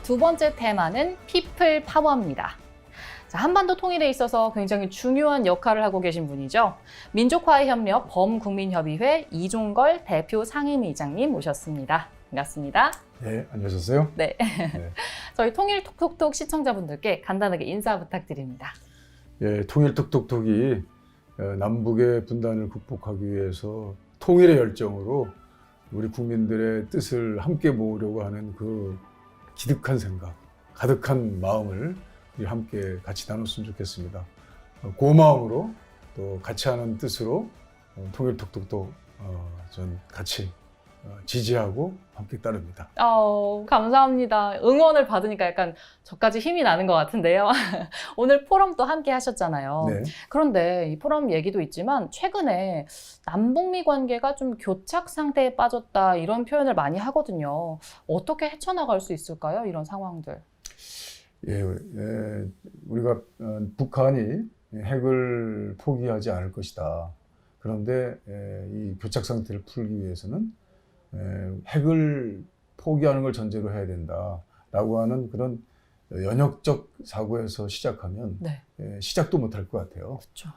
두 번째 테마는 피플 파워입니다. 자, 한반도 통일에 있어서 굉장히 중요한 역할을 하고 계신 분이죠. 민족화의 협력 범국민협의회 이종걸 대표 상임의장님 모셨습니다. 반갑습니다. 네, 안녕하세요. 네. 네. 저희 통일 톡톡톡 시청자분들께 간단하게 인사 부탁드립니다. 예, 통일 톡톡톡이 남북의 분단을 극복하기 위해서 통일의 열정으로 우리 국민들의 뜻을 함께 모으려고 하는 그 기득한 생각, 가득한 마음을 우리 함께 같이 나눴으면 좋겠습니다. 그 마음으로 또 같이 하는 뜻으로 통일 톡톡톡 전 같이 지지하고 함께 따릅니다. 감사합니다. 응원을 받으니까 약간 저까지 힘이 나는 것 같은데요. 오늘 포럼도 함께 하셨잖아요. 네. 그런데 이 포럼 얘기도 있지만 최근에 남북미 관계가 좀 교착 상태에 빠졌다 이런 표현을 많이 하거든요. 어떻게 헤쳐나갈 수 있을까요? 이런 상황들. 예, 우리가 북한이 핵을 포기하지 않을 것이다. 그런데 이 교착 상태를 풀기 위해서는 핵을 포기하는 걸 전제로 해야 된다라고 하는 그런 연역적 사고에서 시작하면 네. 시작도 못할 것 같아요. 그렇죠.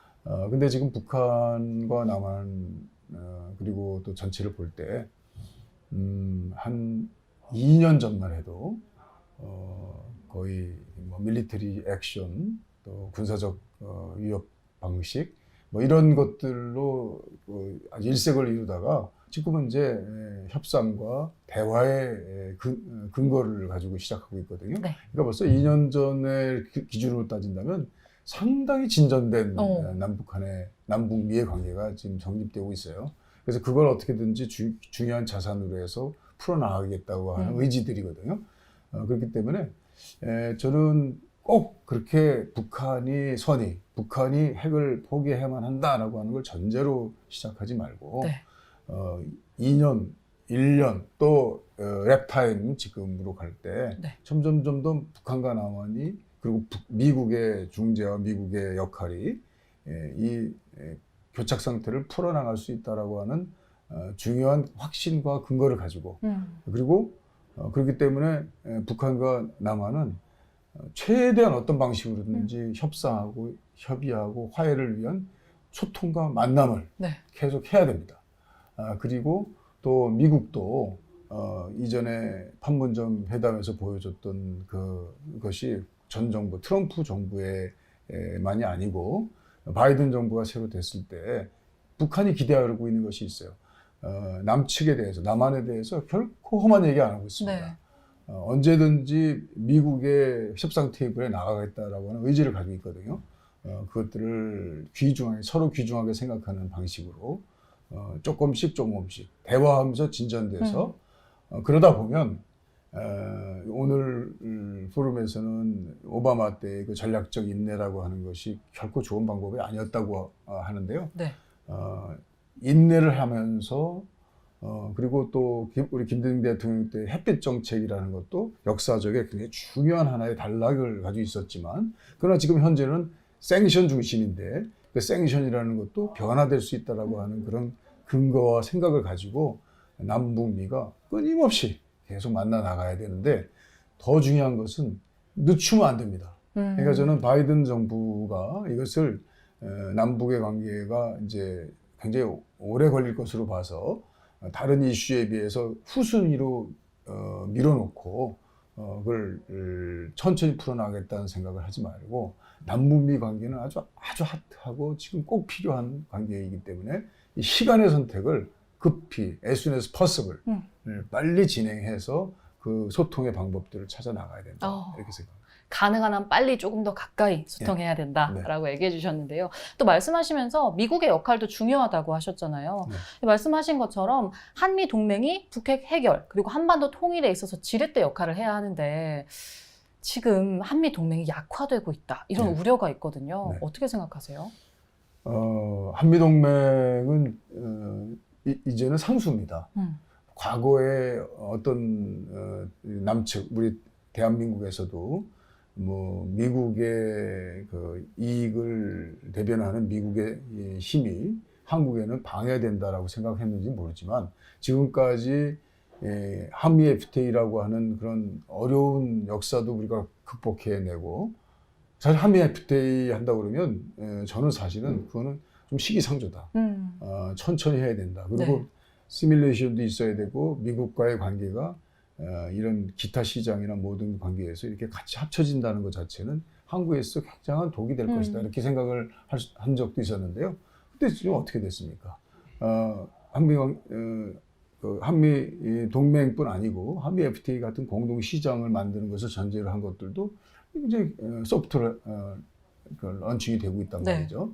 근데 지금 북한과 남한 그리고 또 전체를 볼 때 한 2년 전만 해도 거의 뭐 밀리터리 액션 또 군사적 위협 방식 뭐 이런 것들로 아주 일색을 이루다가 지금은 이제 협상과 대화의 근거를 가지고 시작하고 있거든요. 네. 그러니까 벌써 2년 전의 기준으로 따진다면 상당히 진전된 남북미의 관계가 지금 정립되고 있어요. 그래서 그걸 어떻게든지 중요한 자산으로 해서 풀어나가겠다고 하는 의지들이거든요. 그렇기 때문에 저는 꼭 그렇게 북한이 핵을 포기해야만 한다라고 하는 걸 전제로 시작하지 말고 네. 2년, 1년 또 랩타임 지금으로 갈 때 네. 점점 더 북한과 남한이 그리고 미국의 중재와 미국의 역할이 이 교착 상태를 풀어나갈 수 있다라고 하는 중요한 확신과 근거를 가지고 그리고 그렇기 때문에 북한과 남한은 최대한 어떤 방식으로든지 협상하고 협의하고 화해를 위한 소통과 만남을 네. 계속 해야 됩니다. 그리고 또 미국도 이전에 판문점 회담에서 보여줬던 그것이 전 정부 트럼프 정부에만이 아니고 바이든 정부가 새로 됐을 때 북한이 기대하고 있는 것이 있어요. 남측에 대해서 남한에 대해서 결코 험한 얘기 안 하고 있습니다. 네. 언제든지 미국의 협상 테이블에 나가겠다라고 하는 의지를 가지고 있거든요. 그것들을 서로 귀중하게 생각하는 방식으로 조금씩 대화하면서 진전돼서 그러다 보면 오늘 포럼에서는 오바마 때의 그 전략적 인내라고 하는 것이 결코 좋은 방법이 아니었다고 하는데요. 네. 인내를 하면서 그리고 또 우리 김대중 대통령 때 햇빛 정책이라는 것도 역사적에 굉장히 중요한 하나의 단락을 가지고 있었지만 그러나 지금 현재는 생션 중심인데 그 생션이라는 것도 변화될 수 있다라고 하는 그런 근거와 생각을 가지고 남북미가 끊임없이 계속 만나 나가야 되는데 더 중요한 것은 늦추면 안 됩니다. 그러니까 저는 바이든 정부가 이것을 남북의 관계가 이제 굉장히 오래 걸릴 것으로 봐서 다른 이슈에 비해서 후순위로 밀어놓고 그걸 천천히 풀어나가겠다는 생각을 하지 말고 남북미 관계는 아주 핫하고 지금 꼭 필요한 관계이기 때문에 이 시간의 선택을 급히 as soon as possible 빨리 진행해서 그 소통의 방법들을 찾아 나가야 된다 이렇게 생각합니다. 가능한 한 빨리 조금 더 가까이 소통해야 된다라고 얘기해 주셨는데요. 또 말씀하시면서 미국의 역할도 중요하다고 하셨잖아요. 네. 말씀하신 것처럼 한미 동맹이 북핵 해결 그리고 한반도 통일에 있어서 지렛대 역할을 해야 하는데 지금 한미 동맹이 약화되고 있다 이런 우려가 있거든요. 어떻게 생각하세요? 한미 동맹은 이제는 상수입니다. 과거에 어떤 남측 우리 대한민국에서도 뭐 미국의 그 이익을 대변하는 미국의 힘이 한국에는 방해된다라고 생각했는지 모르지만 지금까지 한미 FTA라고 하는 그런 어려운 역사도 우리가 극복해내고, 사실 한미 FTA 한다 그러면 저는 사실은 그거는 좀 시기상조다. 천천히 해야 된다. 그리고 네. 시뮬레이션도 있어야 되고 미국과의 관계가 이런 기타 시장이나 모든 관계에서 이렇게 같이 합쳐진다는 것 자체는 한국에서 굉장한 독이 될 것이다. 이렇게 생각을 한 적도 있었는데요. 그때 지금 어떻게 됐습니까? 한미 동맹뿐 아니고 한미 FTA 같은 공동 시장을 만드는 것을 전제로 한 것들도 이제 소프트웨어 런칭이 되고 있단 네. 말이죠.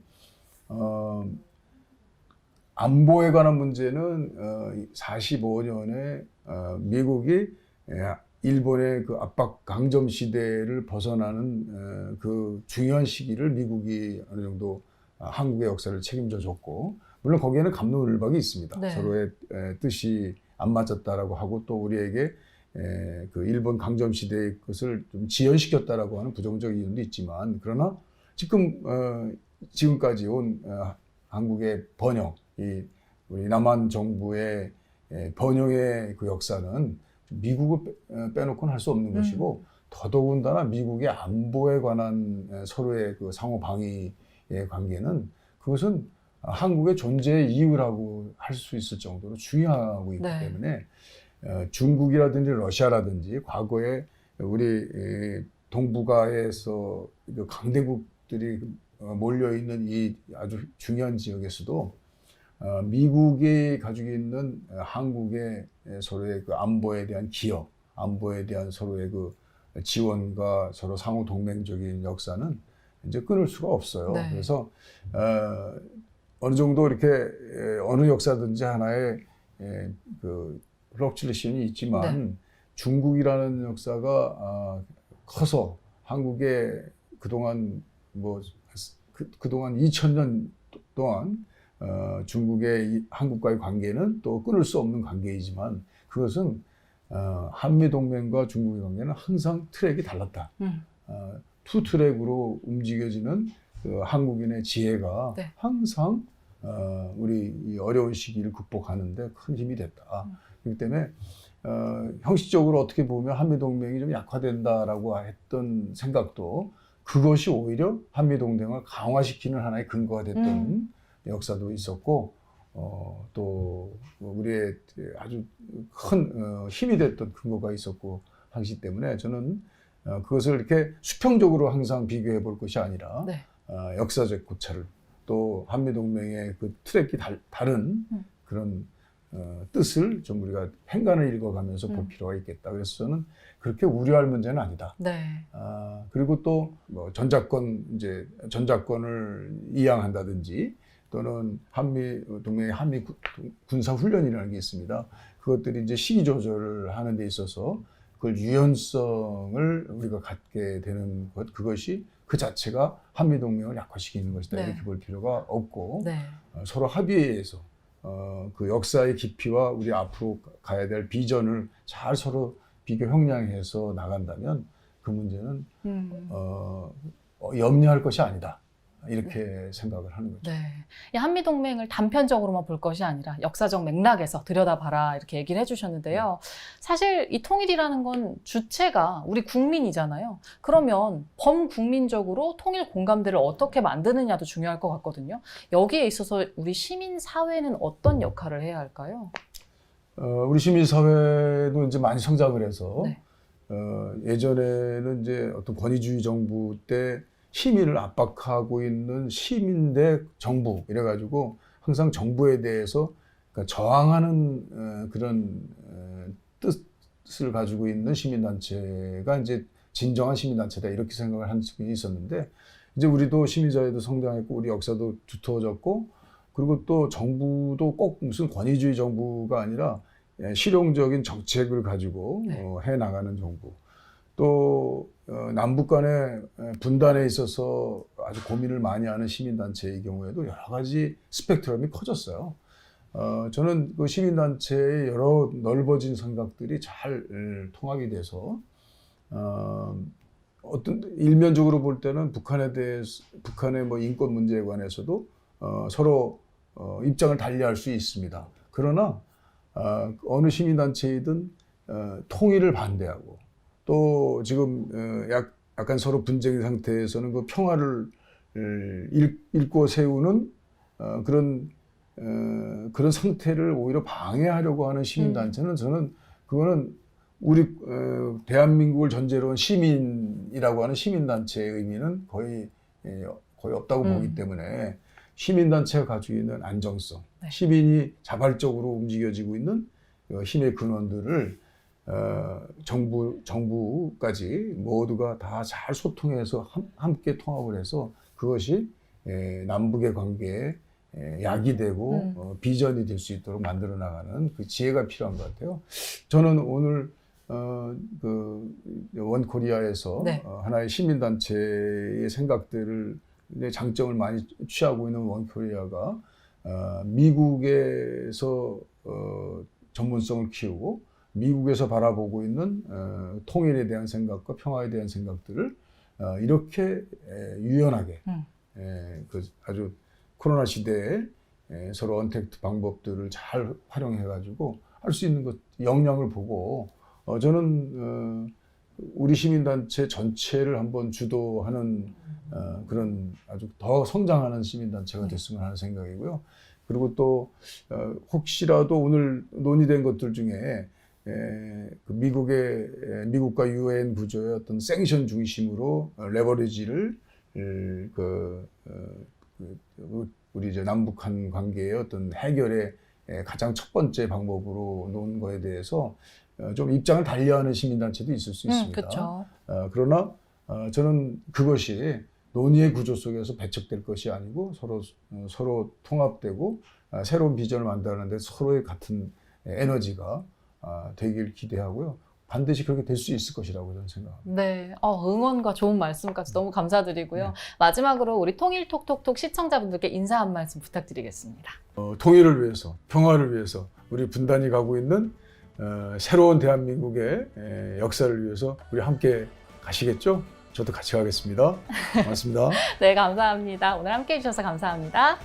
안보에 관한 문제는 45년에 미국이 일본의 그 압박 강점 시대를 벗어나는 그 중요한 시기를 미국이 어느 정도 한국의 역사를 책임져 줬고, 물론 거기에는 갑론을박이 있습니다. 네. 서로의 뜻이 안 맞았다라고 하고 또 우리에게 그 일본 강점 시대의 것을 좀 지연시켰다라고 하는 부정적 이유도 있지만, 그러나 지금까지 온 한국의 번영, 우리 남한 정부의 번영의 그 역사는 미국을 빼놓고는 할 수 없는 것이고, 더더군다나 미국의 안보에 관한 서로의 그 상호 방위의 관계는 그것은 한국의 존재의 이유라고 할 수 있을 정도로 중요하고 있기 네. 때문에 중국이라든지 러시아라든지 과거에 우리 동북아에서 강대국들이 몰려있는 이 아주 중요한 지역에서도 미국이 가지고 있는 한국의 서로의 그 안보에 대한 기여, 안보에 대한 서로의 그 지원과 서로 상호 동맹적인 역사는 이제 끊을 수가 없어요. 네. 그래서 어느 정도 이렇게 어느 역사든지 하나의 그 플럭츄레이션이 있지만 네. 중국이라는 역사가 커서 한국의 그동안 그동안 2000년 동안 중국의 한국과의 관계는 또 끊을 수 없는 관계이지만, 그것은 한미 동맹과 중국의 관계는 항상 트랙이 달랐다. 투 트랙으로 움직여지는 그 한국인의 지혜가 네. 항상 우리 이 어려운 시기를 극복하는데 큰 힘이 됐다. 그렇기 때문에 형식적으로 어떻게 보면 한미 동맹이 좀 약화된다라고 했던 생각도, 그것이 오히려 한미 동맹을 강화시키는 하나의 근거가 됐던 역사도 있었고, 또 우리의 아주 큰 힘이 됐던 근거가 있었고 하기 때문에 저는 그것을 이렇게 수평적으로 항상 비교해 볼 것이 아니라 네. 역사적 고찰을, 또 한미 동맹의 그 트랙이 다른 그런 뜻을 좀 우리가 행간을 읽어가면서 볼 필요가 있겠다. 그래서 저는 그렇게 우려할 문제는 아니다. 네. 그리고 또 뭐 전작권을 이양한다든지, 또는 한미 동맹의 한미 군사 훈련이라는 게 있습니다. 그것들이 이제 시기 조절을 하는 데 있어서 그걸 유연성을 우리가 갖게 되는 것, 그것이 그 자체가 한미 동맹을 약화시키는 것이다. 네. 이렇게 볼 필요가 없고, 네. 서로 합의에 의해서 그 역사의 깊이와 우리 앞으로 가야 될 비전을 잘 서로 비교 형량해서 나간다면 그 문제는 염려할 것이 아니다. 이렇게 생각을 하는 거죠. 네. 이 한미동맹을 단편적으로만 볼 것이 아니라 역사적 맥락에서 들여다봐라 이렇게 얘기를 해주셨는데요. 사실 이 통일이라는 건 주체가 우리 국민이잖아요. 그러면 범국민적으로 통일 공감대를 어떻게 만드느냐도 중요할 것 같거든요. 여기에 있어서 우리 시민사회는 어떤 역할을 해야 할까요? 우리 시민사회도 이제 많이 성장을 해서 네. 예전에는 이제 어떤 권위주의 정부 때 시민을 압박하고 있는 시민 대 정부 이래가지고 항상 정부에 대해서 그러니까 저항하는 그런 뜻을 가지고 있는 시민단체가 이제 진정한 시민단체다 이렇게 생각을 한 적이 있었는데, 이제 우리도 시민사회도 성장했고 우리 역사도 두터워졌고, 그리고 또 정부도 꼭 무슨 권위주의 정부가 아니라 실용적인 정책을 가지고 네. 해나가는 정부, 또 남북 간의 분단에 있어서 아주 고민을 많이 하는 시민단체의 경우에도 여러 가지 스펙트럼이 커졌어요. 저는 그 시민단체의 여러 넓어진 생각들이 잘 통합이 돼서 어떤 일면적으로 볼 때는 북한에 대해서, 북한의 뭐 인권 문제에 관해서도 서로 입장을 달리할 수 있습니다. 그러나 어느 시민단체이든 통일을 반대하고 또 지금 약간 서로 분쟁 상태에서는 그 평화를 일궈 세우는 그런 상태를 오히려 방해하려고 하는 시민단체는 저는 그거는 우리 대한민국을 전제로 한 시민이라고 하는 시민단체의 의미는 거의 없다고 보기 때문에 시민단체가 가지고 있는 안정성, 네. 시민이 자발적으로 움직여지고 있는 힘의 근원들을 정부까지 모두가 다 잘 소통해서 함께 통합을 해서 그것이 남북의 관계에 약이 되고 비전이 될 수 있도록 만들어 나가는 그 지혜가 필요한 것 같아요. 저는 오늘 그 원코리아에서 네. 하나의 시민단체의 생각들을 장점을 많이 취하고 있는 원코리아가 미국에서 전문성을 키우고 미국에서 바라보고 있는 통일에 대한 생각과 평화에 대한 생각들을 이렇게 유연하게 그 아주 코로나 시대에 서로 언택트 방법들을 잘 활용해가지고 할 수 있는 것 역량을 보고 저는 우리 시민단체 전체를 한번 주도하는 그런 아주 더 성장하는 시민단체가 됐으면 하는 생각이고요. 그리고 또 혹시라도 오늘 논의된 것들 중에 그 미국과 유엔 구조의 어떤 생션 중심으로 레버리지를 우리 이제 남북한 관계의 어떤 해결의 가장 첫 번째 방법으로 놓은 거에 대해서 좀 입장을 달리하는 시민단체도 있을 수 있습니다. 그렇죠. 그러나 저는 그것이 논의의 구조 속에서 배척될 것이 아니고 서로 통합되고 새로운 비전을 만들어내는데 서로의 같은 에너지가 되길 기대하고요. 반드시 그렇게 될 수 있을 것이라고 저는 생각합니다. 네, 응원과 좋은 말씀까지 너무 감사드리고요. 마지막으로 우리 통일톡톡톡 시청자분들께 인사 한 말씀 부탁드리겠습니다. 통일을 위해서, 평화를 위해서 우리 분단이 가고 있는 새로운 대한민국의 역사를 위해서 우리 함께 가시겠죠? 저도 같이 가겠습니다. 고맙습니다. 네, 감사합니다. 오늘 함께해 주셔서 감사합니다.